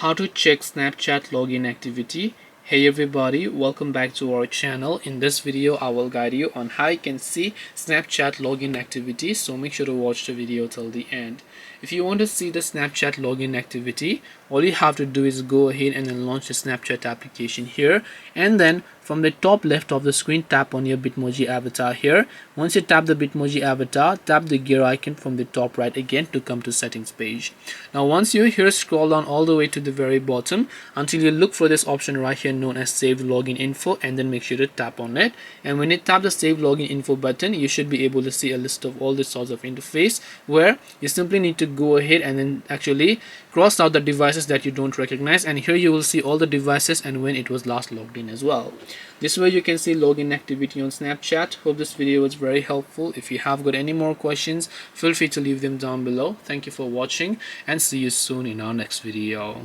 How to check Snapchat login activity. Hey everybody, welcome back to our channel. In this video I will guide you on how you can see Snapchat login activity, so make sure to watch the video till the end. If you want to see the Snapchat login activity, all you have to do is go ahead and then launch the Snapchat application here, and then from the top left of the screen tap on your Bitmoji avatar here. Once you tap the Bitmoji avatar, tap the gear icon from the top right again to come to settings page. Now once you're here, scroll down all the way to the very bottom until you look for this option right here known as save login info, and then make sure to tap on it. And when you tap the save login info button, you should be able to see a list of all the sorts of interface where you simply need to go ahead and then actually cross out the devices that you don't recognize, and here you will see all the devices and when it was last logged in as well. This way you can see login activity on Snapchat. Hope this video was very helpful. If you have got any more questions, feel free to leave them down below. Thank you for watching and see you soon in our next video.